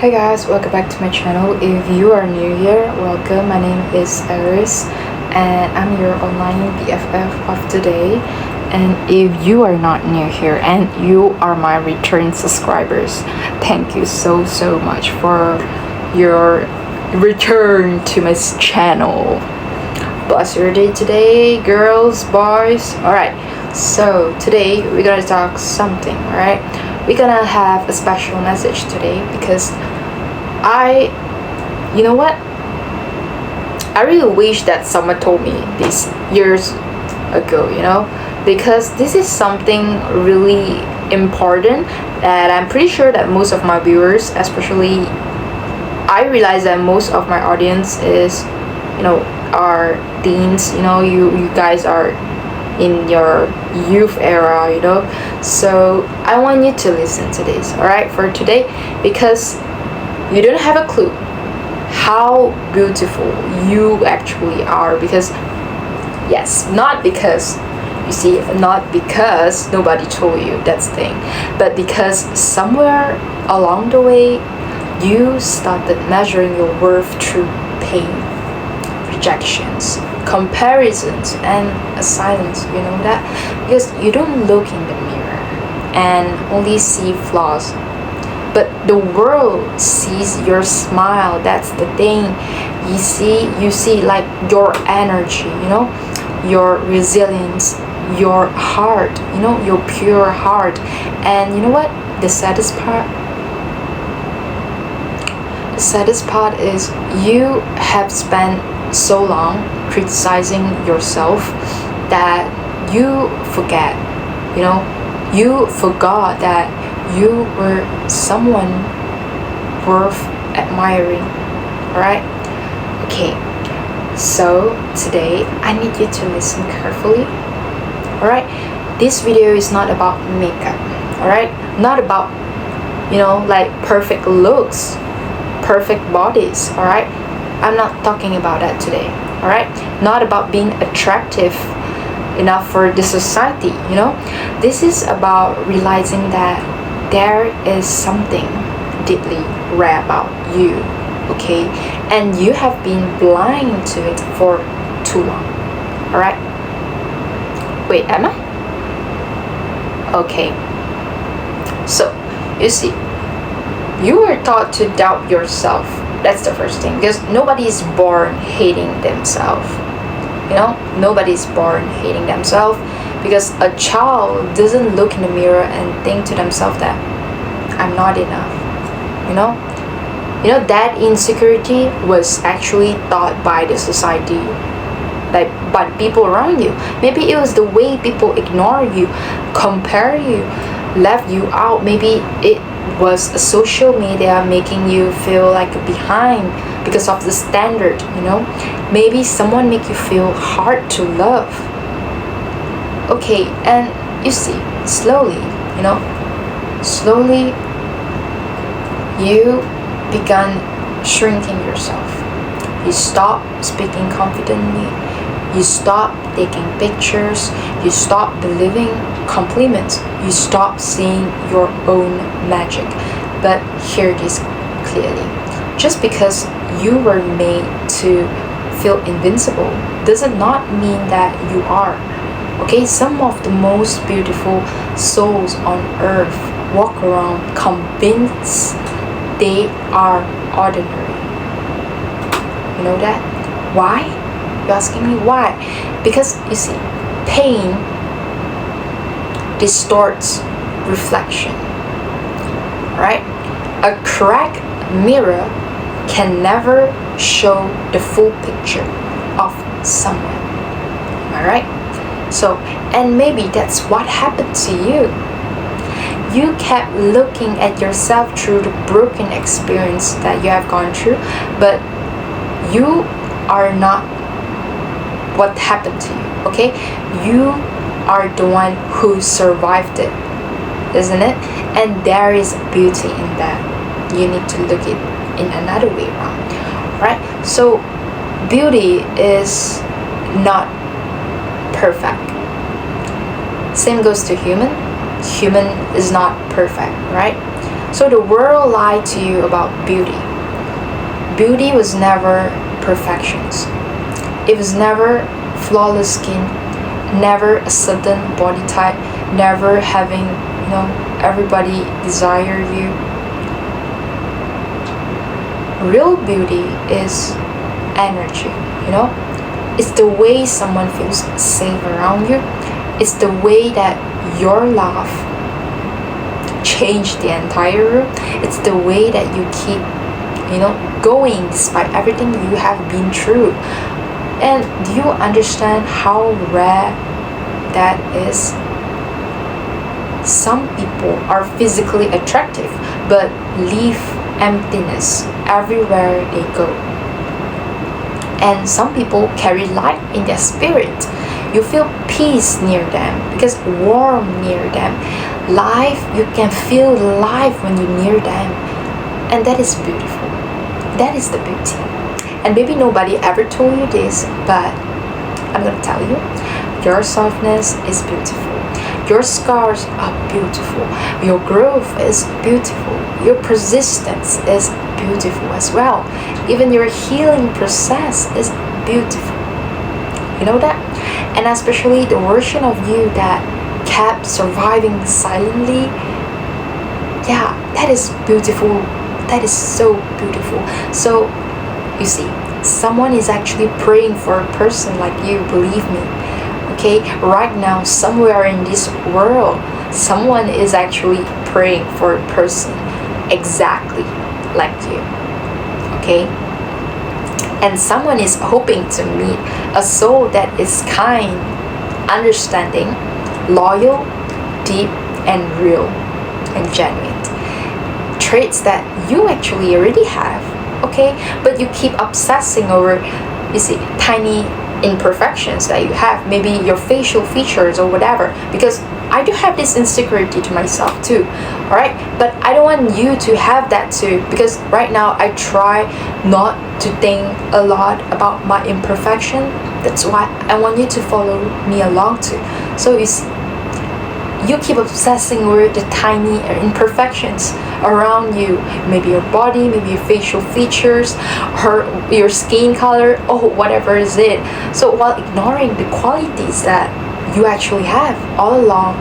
Hey guys, welcome back to my channel. If you are new here, welcome. My name is Iris and I'm your online BFF of today. And if you are not new here and you are my return subscribers, thank you so much for your return to my channel. Bless your day today, girls, boys. Alright, so today we're gonna talk something, alright? We're gonna have a special message today because you know what? I really wish that someone told me this years ago, because this is something really important that I'm pretty sure that most of my viewers, especially I realize that most of my audience is, are teens, you guys are in your youth era, so I want you to listen to this, alright, for today, because you don't have a clue how beautiful you actually are. Because not because nobody told you, that's the thing, but because somewhere along the way you started measuring your worth through pain, rejections, comparisons, and a silence. You know that? Because you don't look in the mirror and only see flaws, but the world sees your smile. That's the thing. You see like your energy, your resilience, your heart, your pure heart. And you know what the saddest part is? You have spent so long criticizing yourself that you forgot that you were someone worth admiring. Alright? Okay, so today I need you to listen carefully. Alright? This video is not about makeup. Alright? Not about like perfect looks, perfect bodies. Alright? I'm not talking about that today. Alright? Not about being attractive enough for the society. This is about realizing that there is something deeply rare about you, okay? And you have been blind to it for too long. Alright? Wait, am I? Okay. So, you see, you were taught to doubt yourself. That's the first thing. Because nobody is born hating themselves. Nobody is born hating themselves. Because a child doesn't look in the mirror and think to themselves that I'm not enough. That insecurity was actually taught by the society, like by the people around you. Maybe it was the way people ignore you, compare you, left you out. Maybe it was a social media making you feel like behind because of the standard. Maybe someone make you feel hard to love. Okay, and you see, slowly you began shrinking yourself. You stop speaking confidently. You stop taking pictures. You stop believing compliments. You stop seeing your own magic. But hear this clearly. Just because you were made to feel invincible does not mean that you are. Okay, some of the most beautiful souls on earth walk around convinced they are ordinary. You know that? Why? You're asking me why? Because you see, pain distorts reflection. Right? A cracked mirror can never show the full picture of someone. Am I right? So, and maybe that's what happened to you. You kept looking at yourself through the broken experience that you have gone through, but you are not what happened to you, okay? You are the one who survived it, isn't it? And there is beauty in that. You need to look it in another way around, right? So, beauty is not perfect. Same goes to human is not perfect, right? So the world lied to you about beauty. Beauty was never perfections. It was never flawless skin, never a certain body type, never having, everybody desire you. Real beauty is energy, It's the way someone feels safe around you. It's the way that your love changed the entire room. It's the way that you keep, going despite everything you have been through. And do you understand how rare that is? Some people are physically attractive but leave emptiness everywhere they go. And some people carry light in their spirit. You feel peace near them because warm near them. Life, you can feel life when you're near them. And that is beautiful. That is the beauty. And maybe nobody ever told you this, but I'm gonna tell you, your softness is beautiful. Your scars are beautiful. Your growth is beautiful. Your persistence is beautiful as well. Even your healing process is beautiful. You know that? And especially the version of you that kept surviving silently. Yeah, that is beautiful. That is so beautiful. So, you see, someone is actually praying for a person like you, believe me. Okay, right now, somewhere in this world, someone is actually praying for a person exactly like you. Okay? And someone is hoping to meet a soul that is kind, understanding, loyal, deep, and real, and genuine. Traits that you actually already have, okay? But you keep obsessing over, tiny imperfections that you have, maybe your facial features or whatever, because I do have this insecurity to myself too, alright? But I don't want you to have that too, because right now I try not to think a lot about my imperfection. That's why I want you to follow me along too. So you keep obsessing over the tiny imperfections around you, maybe your body, maybe your facial features, or your skin color, or whatever is it. So while ignoring the qualities that you actually have all along,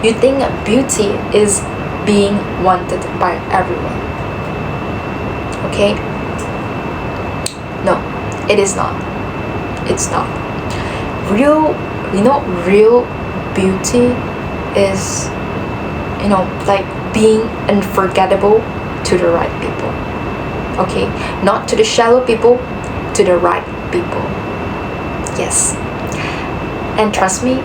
you think beauty is being wanted by everyone. Okay? No, it is not. It's not. Real beauty is, like being unforgettable to the right people. Okay? Not to the shallow people, to the right people. Yes. And trust me,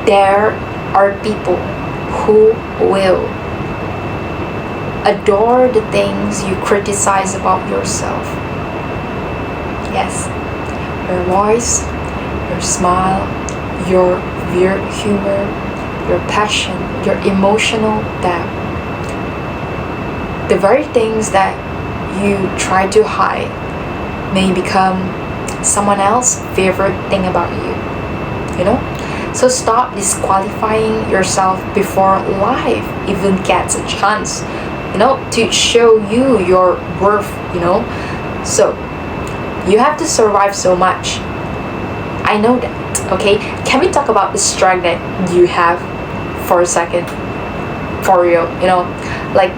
there are people who will adore the things you criticize about yourself. Yes. Your voice, your smile, your weird humor, your passion, your emotional depth. The very things that you try to hide may become someone else's favorite thing about you. So stop disqualifying yourself before life even gets a chance, to show you your worth, So you have to survive so much. I know that, okay? Can we talk about the strength that you have for a second? For real,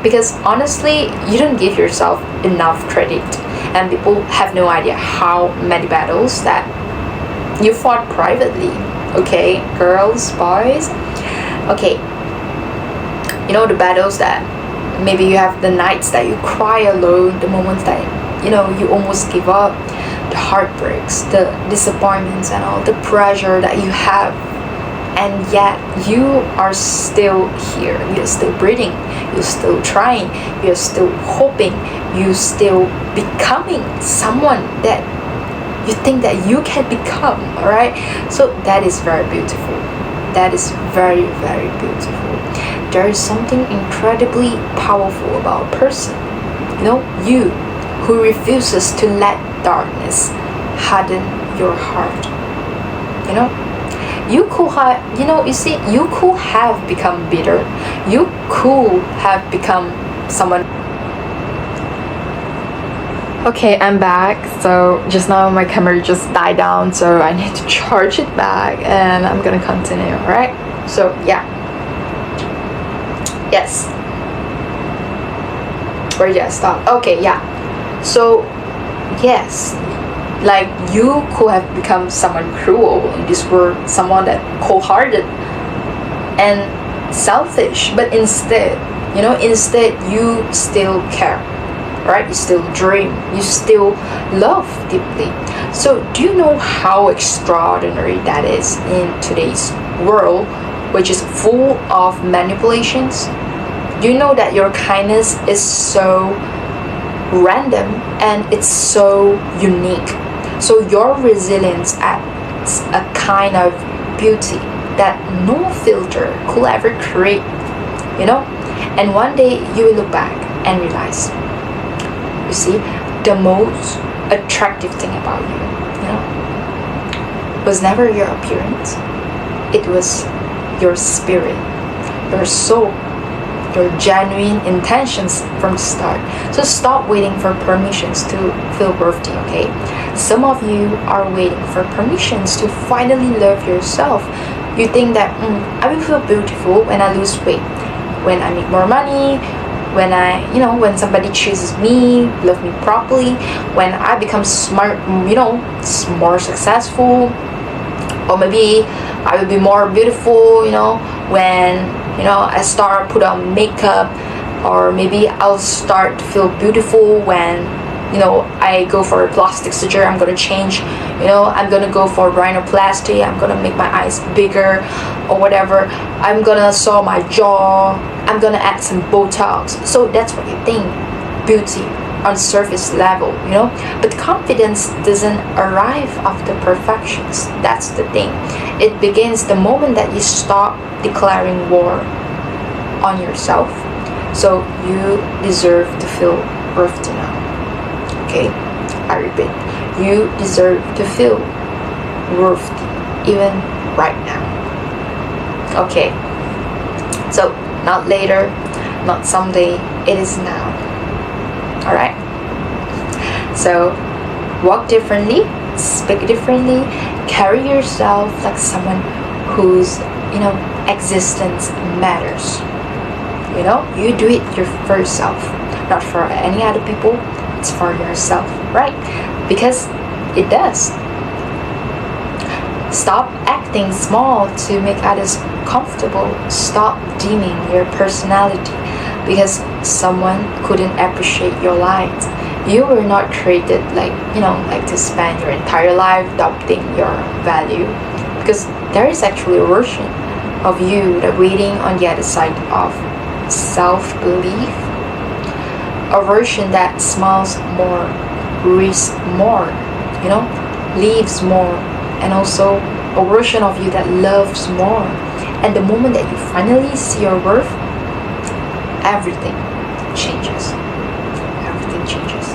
because honestly, you don't give yourself enough credit. And people have no idea how many battles that you fought privately. Okay, girls, boys. Okay, the battles that maybe you have, the nights that you cry alone, the moments that you almost give up, the heartbreaks, the disappointments, and all the pressure that you have, and yet you are still here. You're still breathing. You're still trying. You're still hoping. You're still becoming someone that you think that you can become, alright? So that is very beautiful. That is very, very beautiful. There is something incredibly powerful about a person, you who refuses to let darkness harden your heart. You could have, you see, you could have become bitter. You could have become someone. Okay, I'm back. So just now my camera just died down, so I need to charge it back, and I'm gonna continue, alright? So yeah. Yes. Where did I stop? Okay, yeah. So yes, like you could have become someone cruel in this world, someone that cold-hearted and selfish, but instead you still care, right? You still dream, you still love deeply. So do you know how extraordinary that is in today's world, which is full of manipulations? Do you know that your kindness is so random and it's so unique? So your resilience adds a kind of beauty that no filter could ever create, and one day you will look back and realize, you see, the most attractive thing about you was never your appearance. It was your spirit, your soul, your genuine intentions from the start. So stop waiting for permissions to feel worthy, okay? Some of you are waiting for permissions to finally love yourself. You think that I will feel beautiful when I lose weight, when I make more money, when when somebody chooses me, love me properly, when I become smart, more successful, or maybe I will be more beautiful, when I start put on makeup, or maybe I'll start to feel beautiful when I go for a plastic surgery. I'm gonna change, I'm gonna go for rhinoplasty, I'm gonna make my eyes bigger or whatever, I'm gonna sew my jaw, I'm gonna add some Botox. So that's what you think, beauty on surface level, but confidence doesn't arrive after perfections. That's the thing. It begins the moment that you stop declaring war on yourself. So you deserve to feel worthy now. Okay, I repeat, you deserve to feel worthy even right now. Okay, so not later, not someday, it is now. Alright, so walk differently, speak differently, carry yourself like someone whose existence matters. You do it your first self, not for any other people. It's for yourself, right? Because it does. Stop acting small to make others comfortable. Stop dimming your personality because someone couldn't appreciate your light. You were not created like to spend your entire life doubting your value, because there is actually a version of you that waiting on the other side of self-belief, a version that smiles more, risks more, lives more, and also a version of you that loves more. And the moment that you finally see your worth, everything changes. Everything changes.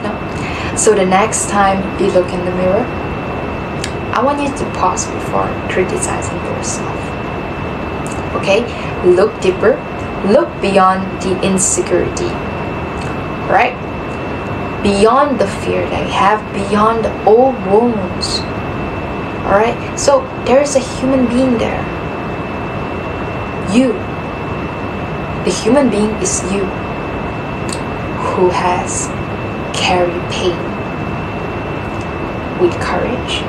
No. So the next time you look in the mirror, I want you to pause before criticizing yourself. Okay? Look deeper. Look beyond the insecurity. Right? Beyond the fear that you have, beyond the old wounds. Alright? So there is a human being there. You. The human being is you, who has carried pain with courage,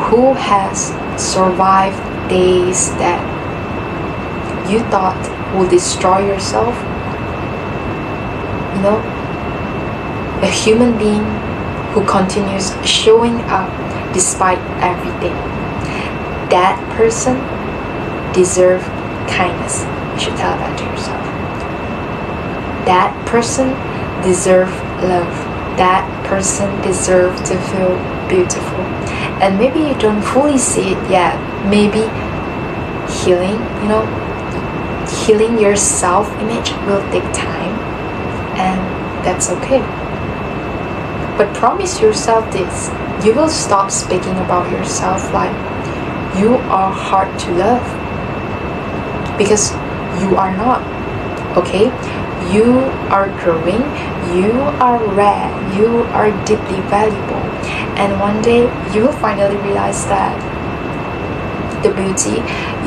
who has survived days that you thought will destroy yourself. A human being who continues showing up despite everything. That person deserves kindness. You should tell that to yourself. That person deserves love. That person deserves to feel beautiful. And maybe you don't fully see it yet. Maybe healing your self-image will take time, and that's okay. But promise yourself this: you will stop speaking about yourself like you are hard to love, because you are not. Okay, you are growing, you are rare, you are deeply valuable, and one day you will finally realize that the beauty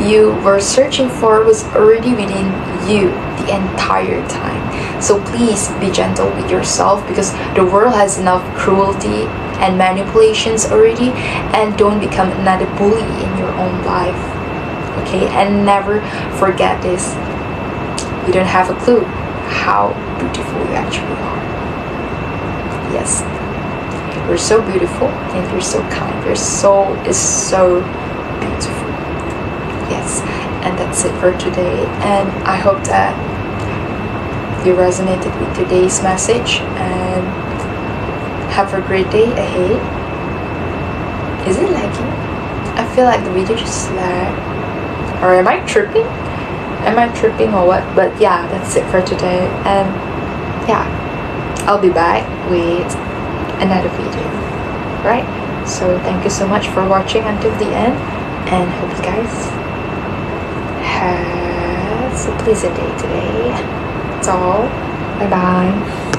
you were searching for was already within you the entire time. So please be gentle with yourself, because the world has enough cruelty and manipulations already, and don't become another bully in your own life. Okay, and never forget this: you don't have a clue how beautiful you actually are. Yes, you're so beautiful, and you're so kind. Your soul is so beautiful. Yes, and that's it for today, and I hope that you resonated with today's message, and have a great day ahead. Is it lagging? I feel like the video just lagged. Or am I tripping? Am I tripping or what? But yeah, that's it for today, and yeah, I'll be back with another video, right? So thank you so much for watching until the end, and hope you guys have a pleasant day today. That's all. Bye bye.